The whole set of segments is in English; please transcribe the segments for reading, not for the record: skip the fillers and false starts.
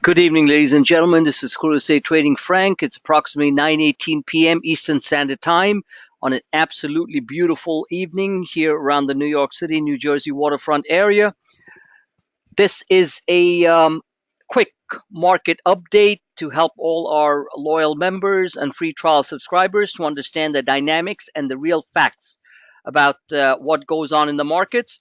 Good evening, ladies and gentlemen. This is Real Estate Trading Frank. It's approximately 9:18 p.m. Eastern Standard Time on an absolutely beautiful evening here around the New York City, New Jersey waterfront area. This is a quick market update to help all our loyal members and free trial subscribers to understand the dynamics and the real facts about what goes on in the markets.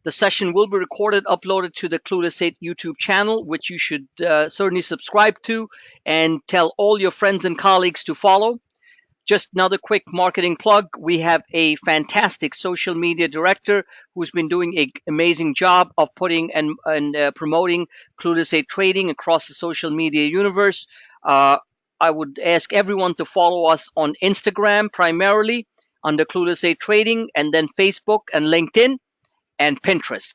The session will be recorded, uploaded to the Clueless 8 YouTube channel, which you should certainly subscribe to and tell all your friends and colleagues to follow. Just another quick marketing plug. We have a fantastic social media director who's been doing an amazing job of putting and promoting Clueless 8 Trading across the social media universe. I would ask everyone to follow us on Instagram primarily under Clueless 8 Trading, and then Facebook and LinkedIn and Pinterest.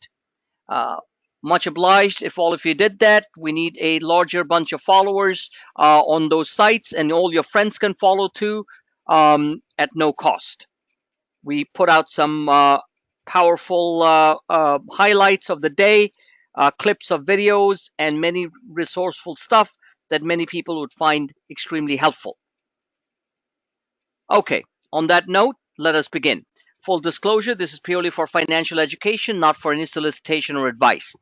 Much obliged if all of you did that. We need a larger bunch of followers on those sites, and all your friends can follow too at no cost. We put out some powerful highlights of the day, clips of videos, and many resourceful stuff that many people would find extremely helpful. Okay, on that note, let us begin. Full disclosure, this is purely for financial education, not for any solicitation or advice.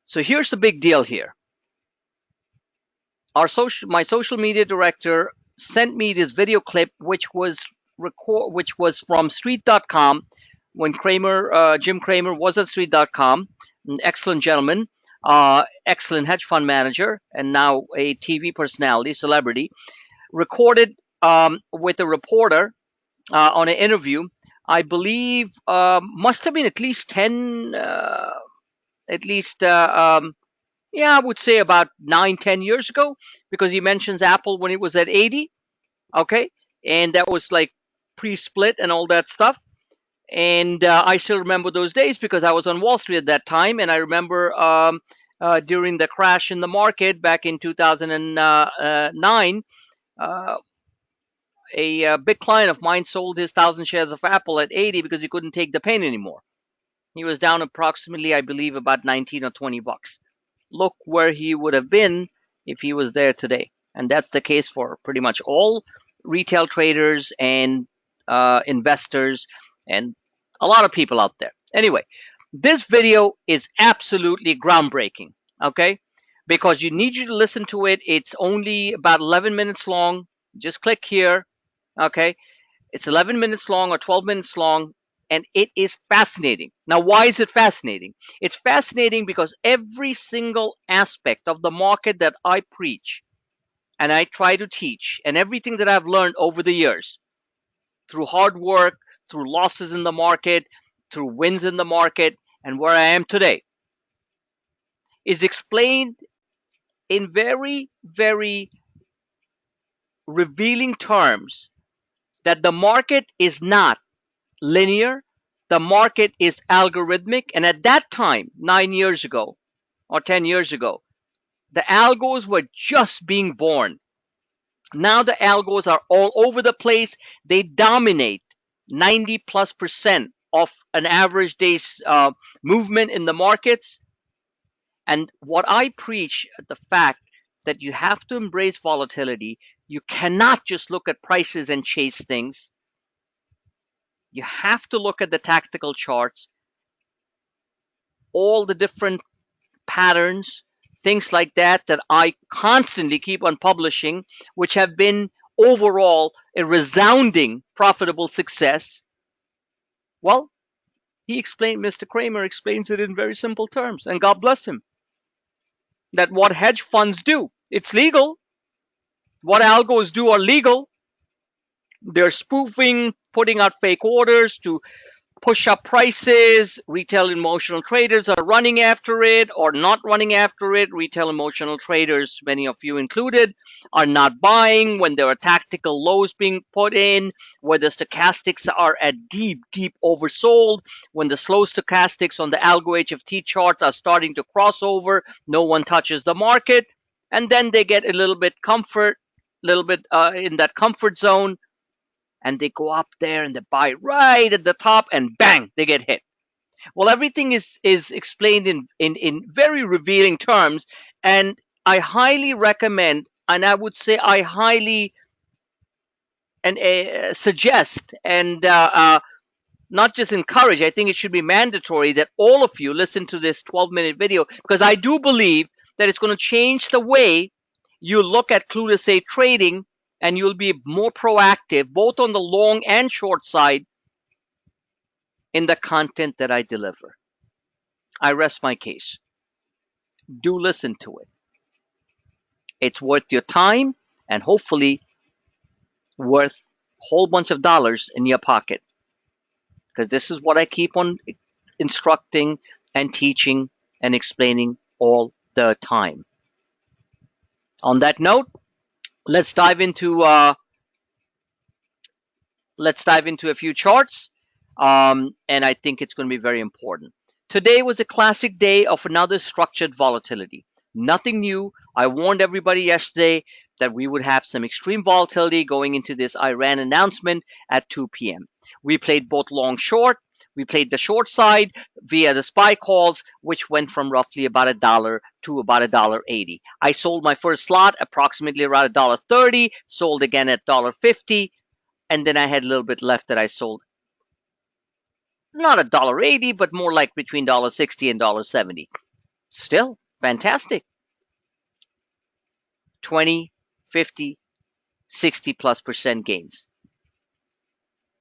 So here's the big deal here. My social media director sent me this video clip, which was from Street.com when Jim Cramer was at Street.com, an excellent gentleman, excellent hedge fund manager, and now a TV personality, celebrity, recorded with a reporter on an interview. I believe must have been at least 10, I would say about 9-10 years ago, because he mentions Apple when it was at 80. Okay. And that was like pre-split and all that stuff. And I still remember those days because I was on Wall Street at that time. And I remember during the crash in the market back in 2009, a big client of mine sold his 1,000 shares of Apple at 80 because he couldn't take the pain anymore. He was down approximately, I believe, about 19 or 20 bucks. Look where he would have been if he was there today. And that's the case for pretty much all retail traders and investors and a lot of people out there. Anyway, this video is absolutely groundbreaking, okay? Because you need you to listen to it. It's only about 11 minutes long. Just click here. Okay, it's 11 minutes long or 12 minutes long, and it is fascinating. Now, why is it fascinating? It's fascinating because every single aspect of the market that I preach and I try to teach, and everything that I've learned over the years through hard work, through losses in the market, through wins in the market, and where I am today, is explained in very, very revealing terms that the market is not linear, the market is algorithmic. And at that time, 9 years ago or 10 years ago, the algos were just being born. Now the algos are all over the place. They dominate 90+% of an average day's movement in the markets. And what I preach, the fact that you have to embrace volatility. You cannot just look at prices and chase things. You have to look at the tactical charts, all the different patterns, things like that I constantly keep on publishing, which have been overall a resounding profitable success. Well, Mr. Cramer explains it in very simple terms, and God bless him, that what hedge funds do, it's legal. What algos do are legal. They're spoofing, putting out fake orders to push up prices. Retail emotional traders are running after it or not running after it. Retail emotional traders, many of you included, are not buying when there are tactical lows being put in, where the stochastics are at deep, deep oversold, when the slow stochastics on the algo HFT charts are starting to cross over, no one touches the market, and then they get a little bit in that comfort zone, and they go up there and they buy right at the top, and bang, they get hit. Well, everything is explained in very revealing terms, and I highly recommend, and I would say I highly and suggest and not just encourage, I think it should be mandatory that all of you listen to this 12-minute video, because I do believe that it's going to change the way you look at clueless A trading, and you'll be more proactive both on the long and short side in the content that I deliver. I rest my case. Do listen to it. It's worth your time and hopefully worth a whole bunch of dollars in your pocket, because this is what I keep on instructing and teaching and explaining all the time. On that note, let's dive into a few charts, and I think it's going to be very important. Today was a classic day of another structured volatility. Nothing new. I warned everybody yesterday that we would have some extreme volatility going into this Iran announcement at 2 p.m. We played both long short. We played the short side via the SPY calls, which went from roughly about $1 to about $1.80. I sold my first slot approximately around $1.30, sold again at $1.50, and then I had a little bit left that I sold. Not $1.80, but more like between $1.60 and $1.70. Still fantastic. 20, 50, 60+% gains.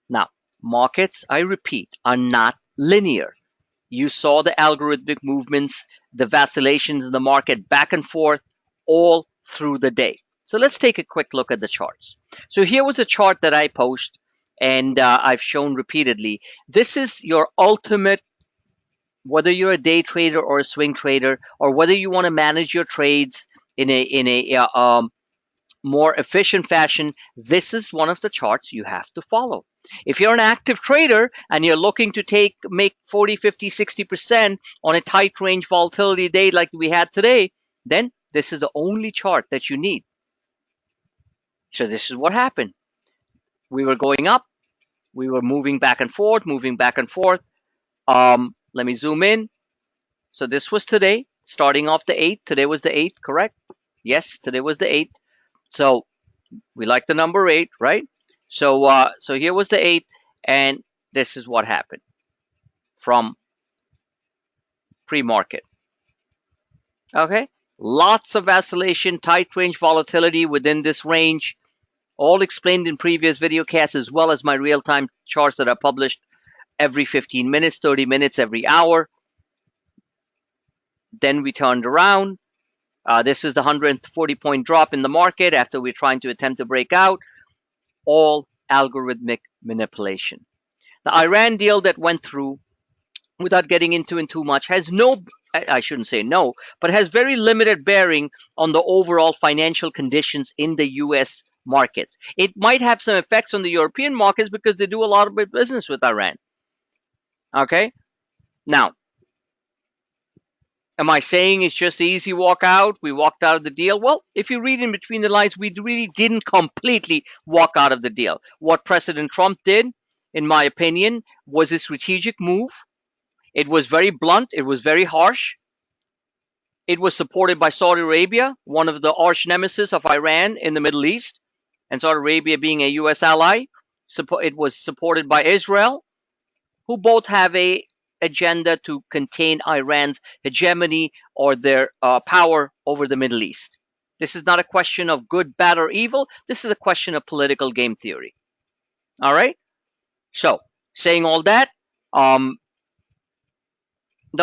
Now, markets, I repeat, are not linear. You saw the algorithmic movements, the vacillations in the market back and forth all through the day. So let's take a quick look at the charts. So here was a chart that I post, and I've shown repeatedly. This is your ultimate, whether you're a day trader or a swing trader, or whether you want to manage your trades in a more efficient fashion, this is one of the charts you have to follow. If you're an active trader and you're looking to make 40, 50, 60% on a tight range volatility day like we had today, then this is the only chart that you need. So this is what happened. We were going up. We were moving back and forth, moving back and forth. Let me zoom in. So this was today, starting off the 8th. Today was the 8th, correct? Yes, today was the 8th. So we like the number 8, right? So here was the 8th, and this is what happened from pre-market. Okay, lots of vacillation, tight range volatility within this range, all explained in previous video casts, as well as my real-time charts that are published every 15 minutes, 30 minutes, every hour. Then we turned around. This is the 140-point drop in the market after we're trying to attempt to break out. All algorithmic manipulation. The Iran deal that went through, without getting into it too much, has no, I shouldn't say no, but has very limited bearing on the overall financial conditions in the US markets. It might have some effects on the European markets because they do a lot of business with Iran. Okay? Now, am I saying it's just an easy walk out? We walked out of the deal? Well, if you read in between the lines, we really didn't completely walk out of the deal. What President Trump did, in my opinion, was a strategic move. It was very blunt. It was very harsh. It was supported by Saudi Arabia, one of the arch nemesis of Iran in the Middle East, and Saudi Arabia being a U.S. ally. It was supported by Israel, who both have a agenda to contain Iran's hegemony or their power over the Middle East. This is not a question of good, bad, or evil. This is a question of political game theory. All right? So, saying all that, the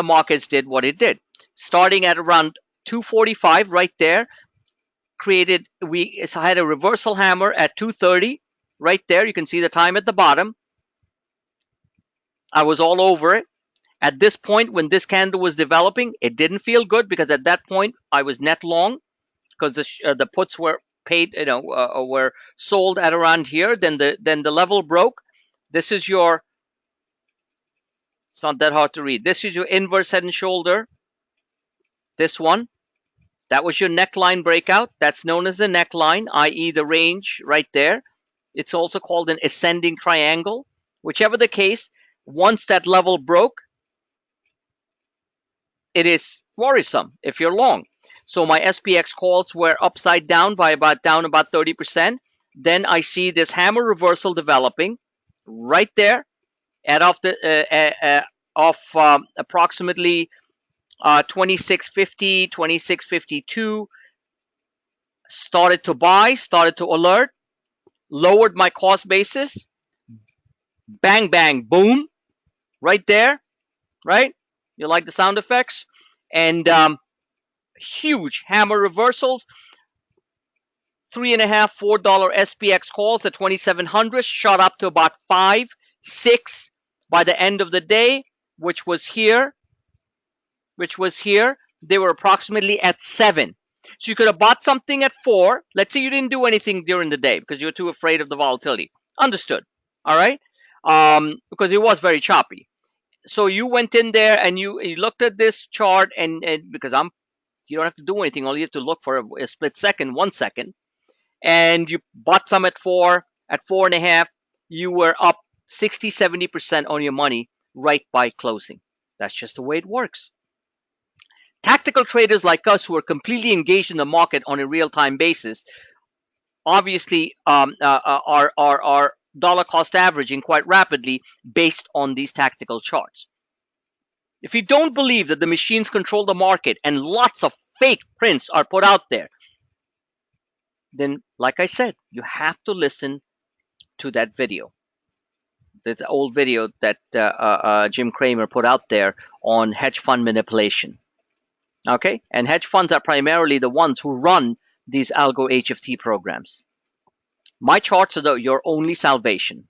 markets did what it did. Starting at around 245 right there, we had a reversal hammer at 230 right there. You can see the time at the bottom. I was all over it. At this point, when this candle was developing, it didn't feel good because at that point I was net long because the puts were paid, were sold at around here. Then the level broke. This is your. It's not that hard to read. This is your inverse head and shoulder. This one, that was your neckline breakout. That's known as the neckline, i.e. the range right there. It's also called an ascending triangle. Whichever the case, once that level broke, it is worrisome if you're long. So my SPX calls were upside down by down about 30%. Then I see this hammer reversal developing right there at off the approximately 2650, 2652. Started to buy, started to alert, lowered my cost basis. Bang, bang, boom, right there, right? You like the sound effects? And huge hammer reversals. $3.5, $4 SPX calls at 2,700 shot up to about 5, 6 by the end of the day, which was here. They were approximately at 7. So you could have bought something at 4. Let's say you didn't do anything during the day because you were too afraid of the volatility. Understood. All right. Because it was very choppy. So you went in there and you looked at this chart, and because you don't have to do anything. All you have to look for a split second, 1 second, and you bought some at 4, at 4.5. You were up 60, 70% on your money right by closing. That's just the way it works. Tactical traders like us who are completely engaged in the market on a real-time basis, obviously are dollar cost averaging quite rapidly based on these tactical charts. If you don't believe that the machines control the market and lots of fake prints are put out there, then like I said, you have to listen to that video. That old video that Jim Cramer put out there on hedge fund manipulation. Okay, and hedge funds are primarily the ones who run these algo HFT programs. My charts are your only salvation.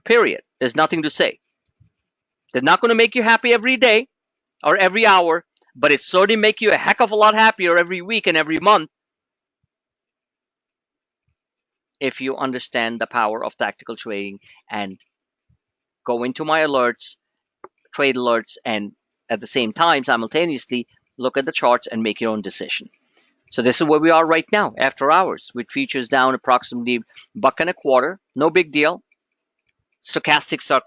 Period. There's nothing to say. They're not going to make you happy every day or every hour, but it certainly make you a heck of a lot happier every week and every month if you understand the power of tactical trading and go into my alerts, trade alerts, and at the same time, simultaneously, look at the charts and make your own decision. So this is where we are right now, after hours, with futures down approximately $1.25. No big deal. Stochastics are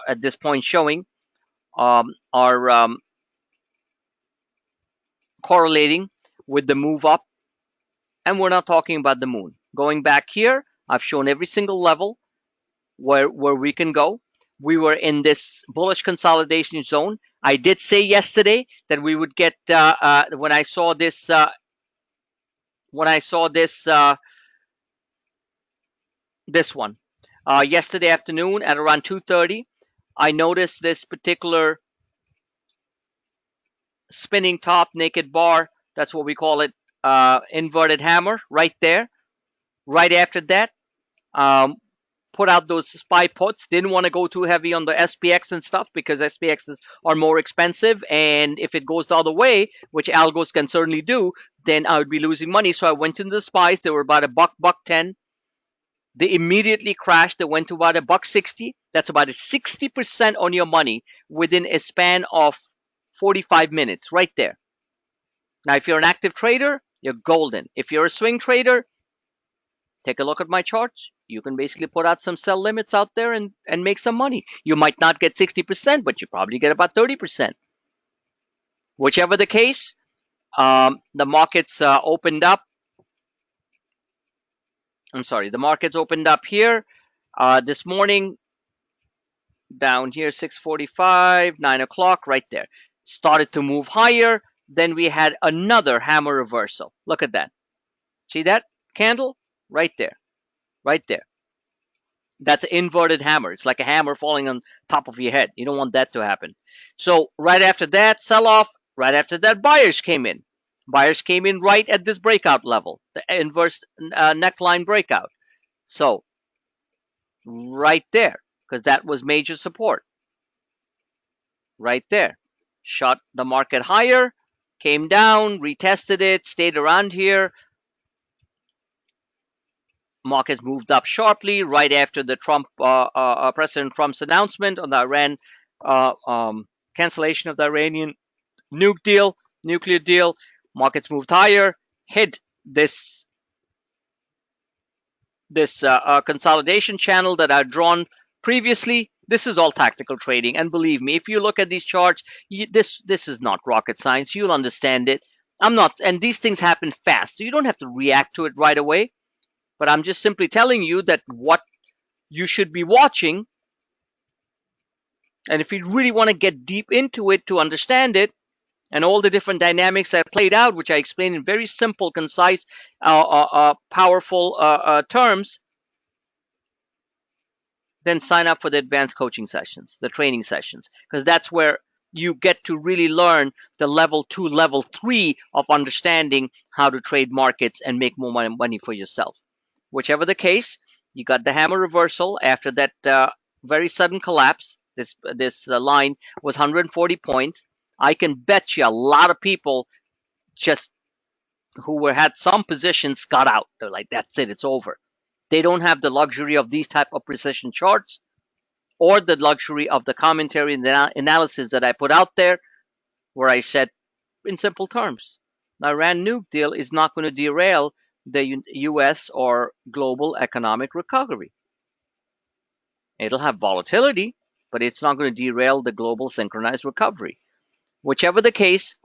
at this point showing are correlating with the move up, and we're not talking about the moon. Going back here, I've shown every single level where we can go. We were in this bullish consolidation zone. I did say yesterday that we would get when I saw this this one yesterday afternoon at around 2:30. I noticed this particular spinning top naked bar. That's what we call it, inverted hammer right there. Right after that, put out those SPY puts. Didn't want to go too heavy on the SPX and stuff because SPXs are more expensive, and if it goes the other way, which algos can certainly do, then I would be losing money. So I went into the SPYs. They were about $1.10. They immediately crashed. They went to about $1.60. That's about a 60% on your money within a span of 45 minutes, right there. Now, if you're an active trader, you're golden. If you're a swing trader, take a look at my charts. You can basically put out some sell limits out there and make some money. You might not get 60%, but you probably get about 30%. Whichever the case, the markets opened up. I'm sorry, the markets opened up here this morning, down here, 6:45, 9 o'clock, right there. Started to move higher. Then we had another hammer reversal. Look at that. See that candle? Right there. Right there. That's an inverted hammer. It's like a hammer falling on top of your head. You don't want that to happen. So right after that, sell off. Right after that, buyers came in. Buyers came in right at this breakout level, the inverse neckline breakout. So right there, because that was major support. Right there. Shot the market higher, came down, retested it, stayed around here. Markets moved up sharply right after the President Trump's announcement on the Iran cancellation of the Iranian nuclear deal. Markets moved higher, hit this consolidation channel that I'd drawn previously, This is all tactical trading, and believe me, if you look at these charts, this is not rocket science. You'll understand it. I'm not, and these things happen fast, so you don't have to react to it right away. But I'm just simply telling you that what you should be watching, and if you really want to get deep into it to understand it, and all the different dynamics that played out, which I explained in very simple, concise, powerful terms, then sign up for the advanced coaching sessions, the training sessions, because that's where you get to really learn the level 2, level 3 of understanding how to trade markets and make more money for yourself. Whichever the case, you got the hammer reversal after that very sudden collapse. This line was 140 points. I can bet you a lot of people just who had some positions got out. They're like, that's it, it's over. They don't have the luxury of these type of precision charts or the luxury of the commentary and the analysis that I put out there, where I said, in simple terms, the Iran nuke deal is not going to derail the U.S. or global economic recovery. It'll have volatility, but it's not going to derail the global synchronized recovery. Whichever the case,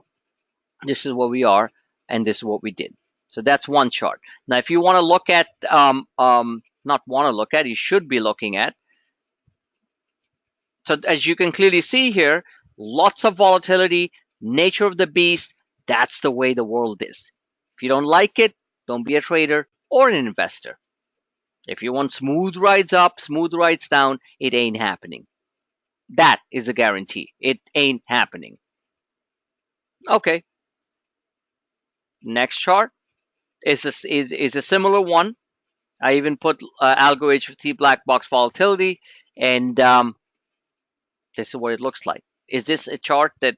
this is where we are, and this is what we did. So that's one chart. Now, if you want to look at, not want to look at, you should be looking at. So as you can clearly see here, lots of volatility, nature of the beast. That's the way the world is. If you don't like it, don't be a trader or an investor. If you want smooth rides up, smooth rides down, it ain't happening. That is a guarantee. It ain't happening. Okay. Next chart is a similar one. I even put algo HFT black box volatility, and this is what it looks like. Is this a chart that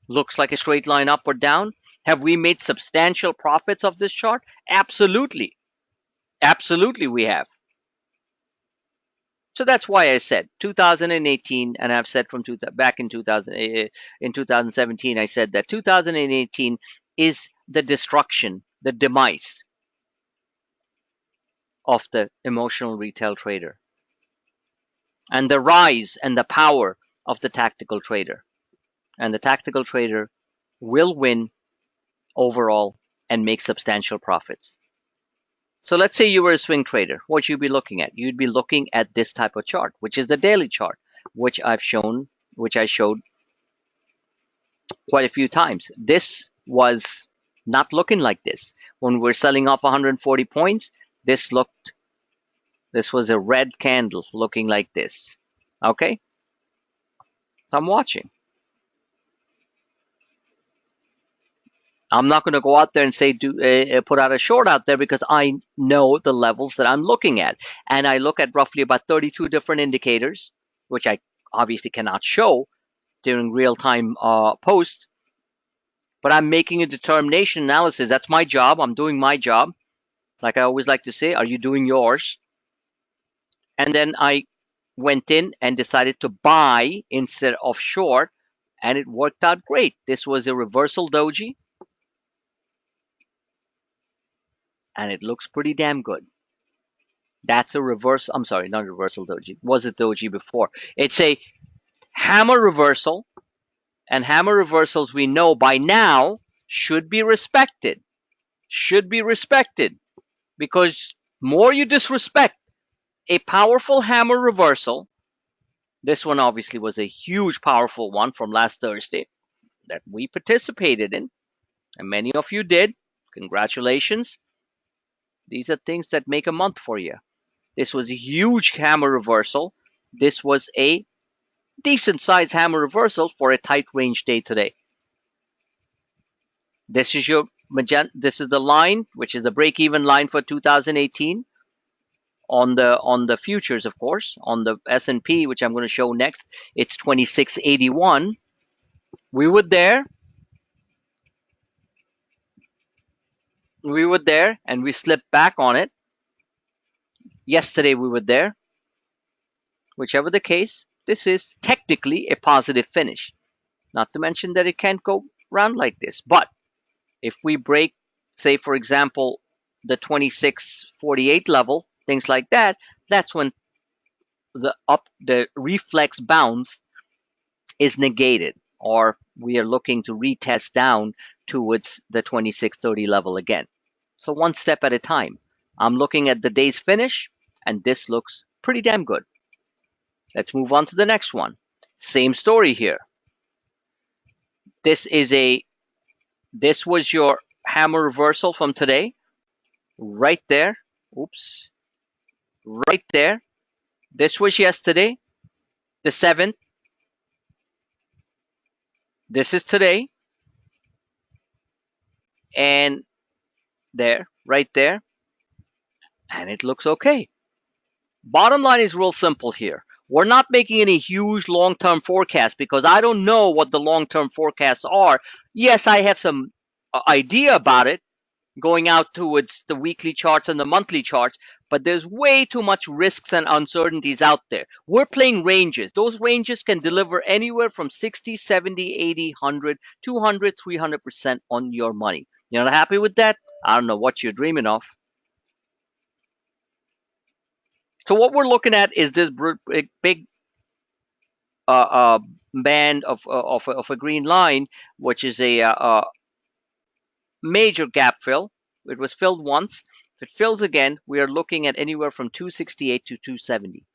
looks like a straight line up or down? Have we made substantial profits of this chart? Absolutely. Absolutely we have. So that's why I said 2018, and I've said from back in 2017, I said that 2018 is the destruction, the demise of the emotional retail trader, and the rise and the power of the tactical trader. And the tactical trader will win overall and make substantial profits. So let's say you were a swing trader. What you'd be looking at? You'd be looking at this type of chart, which is the daily chart, which I showed quite a few times. This was not looking like this. When we're selling off 140 points, this was a red candle looking like this. Okay? So I'm watching. I'm not going to go out there and say put out a short out there, because I know the levels that I'm looking at. And I look at roughly about 32 different indicators, which I obviously cannot show during real-time posts. But I'm making a determination analysis. That's my job. I'm doing my job. Like I always like to say, are you doing yours? And then I went in and decided to buy instead of short, and it worked out great. This was a reversal doji, and it looks pretty damn good. That's a reverse. I'm sorry, not a reversal doji. Was it doji before? It's a hammer reversal, and hammer reversals, we know by now, should be respected. Should be respected, because more you disrespect a powerful hammer reversal. This one obviously was a huge, powerful one from last Thursday that we participated in, and many of you did. Congratulations. These are things that make a month for you. This was a huge hammer reversal. This was a decent sized hammer reversal for a tight range day today. This is your this is the line, which is the break-even line for 2018 on the futures, of course. On the S&P, which I'm going to show next, it's 2681. We were there. We were there, and we slipped back on it. Yesterday we were there. Whichever the case, this is technically a positive finish. Not to mention that it can't go round like this. But if we break, say, for example, the 2648 level, things like that, that's when the reflex bounce is negated, or we are looking to retest down towards the 2630 level again. So one step at a time. I'm looking at the day's finish, and this looks pretty damn good. Let's move on to the next one. Same story here. This was your hammer reversal from today, right there. Oops, right there. This was yesterday, the 7th. This is today, and there, right there, and it looks okay. Bottom line is real simple here. We're not making any huge long-term forecasts because I don't know what the long-term forecasts are. Yes, I have some idea about it going out towards the weekly charts and the monthly charts, but there's way too much risks and uncertainties out there. We're playing ranges. Those ranges can deliver anywhere from 60, 70, 80, 100, 200, 300% on your money. You're not happy with that? I don't know what you're dreaming of. So what we're looking at is this big band of a green line, which is a major gap fill. It was filled once. If it fills again, we are looking at anywhere from 268 to 270.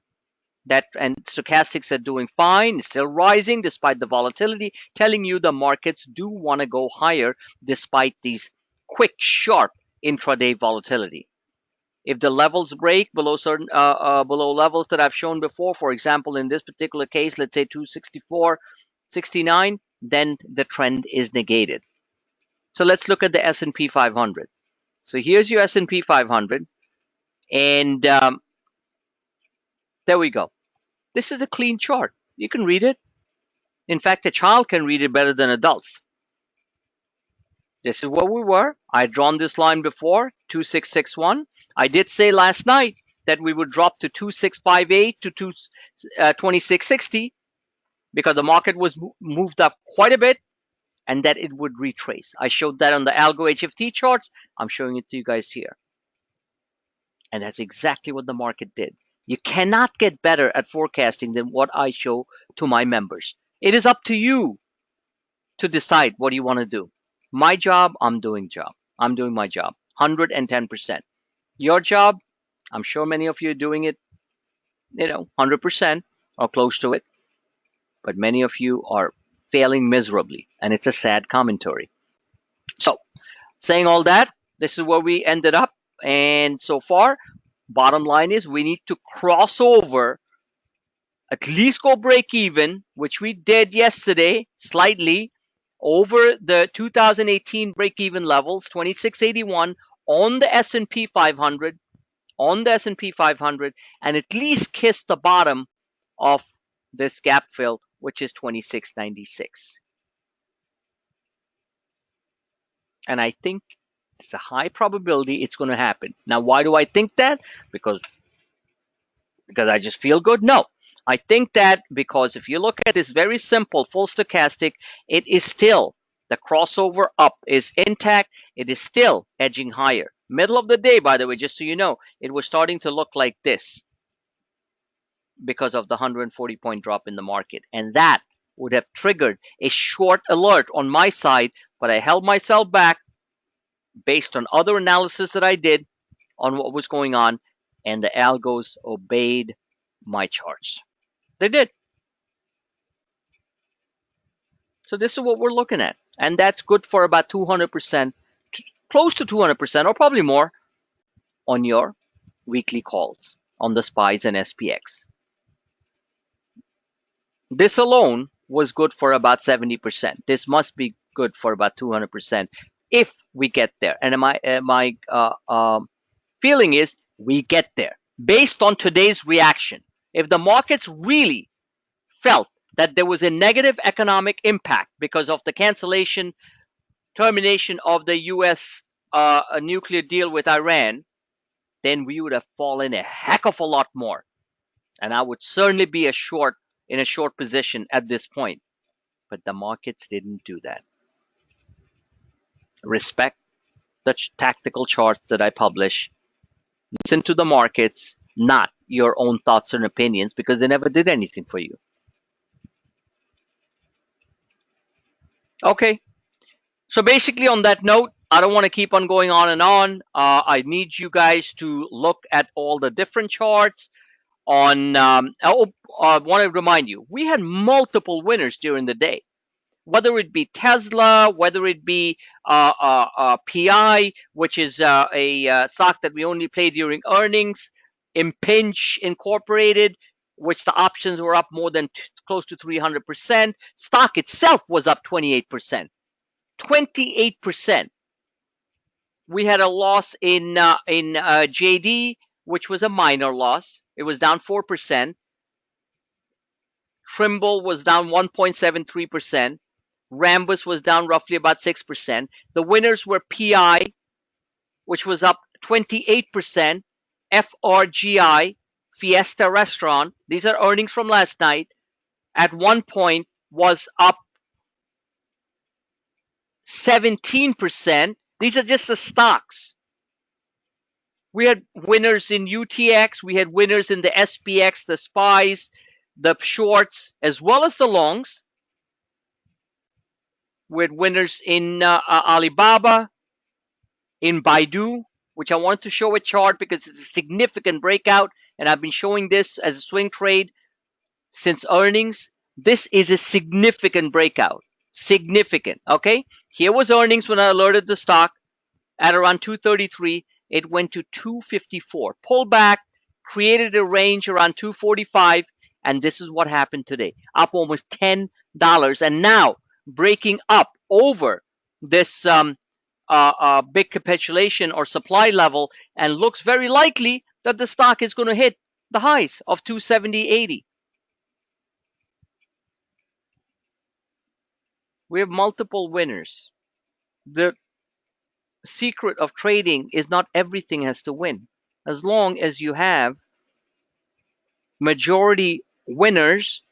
That, and stochastics are doing fine. It's still rising despite the volatility, telling you the markets do want to go higher despite these quick, sharp intraday volatility. If the levels break below certain below levels that I've shown before, for example, in this particular case, let's say 264.69, then the trend is negated. So let's look at the S&P 500. So here's your S&P 500, and there we go. This is a clean chart. You can read it. In fact, a child can read it better than adults. This is where we were. I'd drawn this line before, 2661. I did say last night that we would drop to 2658 to 2660 because the market was moved up quite a bit and that it would retrace. I showed that on the Algo HFT charts. I'm showing it to you guys here. And that's exactly what the market did. You cannot get better at forecasting than what I show to my members. It is up to you to decide what you want to do. My job, I'm doing my job, 110%. Your job, I'm sure many of you are doing it, 100% or close to it. But many of you are failing miserably, and it's a sad commentary. So, saying all that, this is where we ended up. And so far, bottom line is we need to cross over, at least go break even, which we did yesterday slightly, over the 2018 break even levels, 2681 on the S&P 500, and at least kiss the bottom of this gap fill, which is 2696. And I think it's a high probability it's going to happen. Now, why do I think that? Because I just feel good? No. I think that because if you look at this very simple full stochastic, it is still, the crossover up is intact. It is still edging higher. Middle of the day, by the way, just so you know, it was starting to look like this because of the 140 point drop in the market. And that would have triggered a short alert on my side, but I held myself back based on other analysis that I did on what was going on, and the algos obeyed my charts. They did. So this is what we're looking at, and that's good for about 200%, close to 200%, or probably more on your weekly calls on the SPYs and SPX. This alone was good for about 70%. This must be good for about 200% if we get there. And my feeling is we get there based on today's reaction. If the markets really felt that there was a negative economic impact because of the termination of the U.S. Nuclear deal with Iran, then we would have fallen a heck of a lot more. And I would certainly be in a short position at this point. But the markets didn't do that. Respect the tactical charts that I publish. Listen to the markets. not your own thoughts and opinions, because they never did anything for you. Okay. So basically, on that note, I don't want to keep on going on and on. I need you guys to look at all the different charts. I want to remind you, we had multiple winners during the day, whether it be Tesla, whether it be PI, which is a stock that we only play during earnings, Impinj Incorporated, which the options were up more than close to 300%. Stock itself was up 28%. 28%. We had a loss in JD, which was a minor loss. It was down 4%. Trimble was down 1.73%. Rambus was down roughly about 6%. The winners were PI, which was up 28%. FRGI, Fiesta Restaurant, these are earnings from last night, at one point was up 17%. These are just the stocks. We had winners in UTX, we had winners in the SPX, the SPYs, the shorts, as well as the longs. We had winners in Alibaba, in Baidu, which I wanted to show a chart because it's a significant breakout, and I've been showing this as a swing trade since earnings. This is a significant breakout. Significant, okay? Here was earnings when I alerted the stock at around 233. It went to 254. Pulled back, created a range around 245, and this is what happened today. Up almost $10, and now breaking up over this big capitulation or supply level, and looks very likely that the stock is going to hit the highs of 270.80. We have multiple winners. The secret of trading is not everything has to win. As long as you have majority winners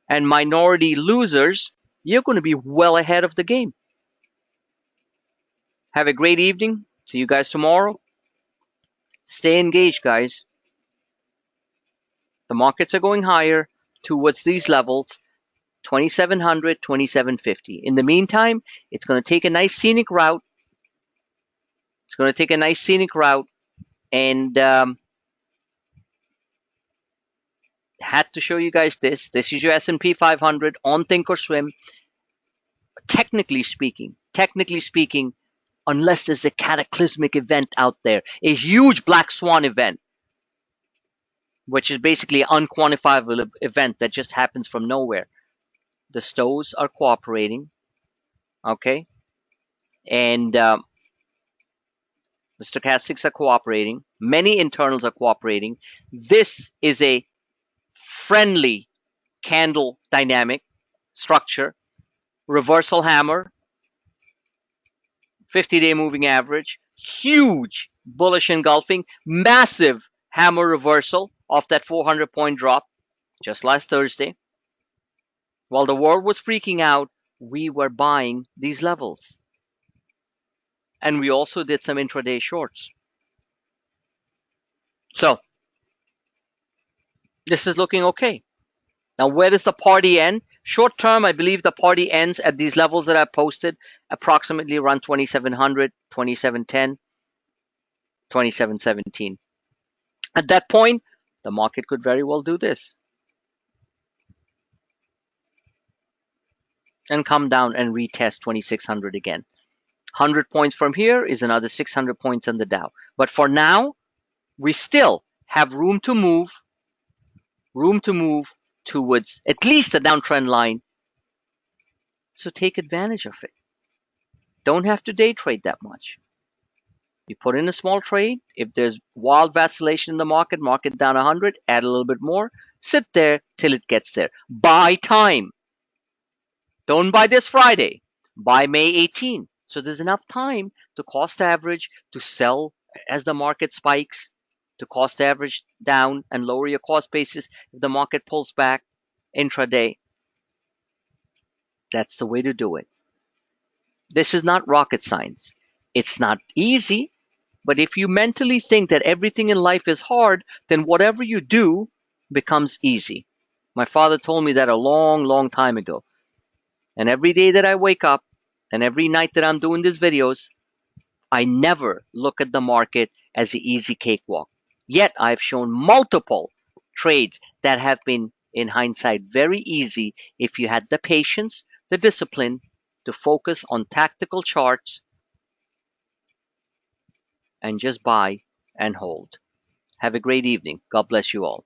and minority losers, you're going to be well ahead of the game. Have a great evening. See you guys tomorrow. Stay engaged, guys. The markets are going higher towards these levels, 2700, 2750. In the meantime, it's going to take a nice scenic route. It's going to take a nice scenic route, and had to show you guys this. This is your S&P 500 on Thinkorswim. Technically speaking, unless there's a cataclysmic event out there, a huge black swan event, which is basically an unquantifiable event that just happens from nowhere, the stows are cooperating, okay? And the stochastics are cooperating. Many internals are cooperating. This is a friendly candle dynamic structure. Reversal hammer, 50-day moving average, huge bullish engulfing, massive hammer reversal off that 400-point drop just last Thursday. While the world was freaking out, we were buying these levels. And we also did some intraday shorts. So this is looking okay. Now, where does the party end? Short term, I believe the party ends at these levels that I posted, approximately around 2700, 2710, 2717. At that point, the market could very well do this and come down and retest 2600 again. 100 points from here is another 600 points in the Dow. But for now, we still have room to move towards at least a downtrend line. So take advantage of it. Don't have to day trade that much. You put in a small trade. If there's wild vacillation in the market down 100, add a little bit more. Sit there till it gets there. Buy time. Don't buy this Friday. Buy May 18. So there's enough time to cost average, to sell as the market spikes, to cost average down and lower your cost basis if the market pulls back intraday. That's the way to do it. This is not rocket science. It's not easy, But if you mentally think that everything in life is hard, then whatever you do becomes easy. My father told me that a long, long time ago. And every day that I wake up and every night that I'm doing these videos, I never look at the market as an easy cakewalk. Yet I've shown multiple trades that have been, in hindsight, very easy if you had the patience, the discipline to focus on tactical charts and just buy and hold. Have a great evening. God bless you all.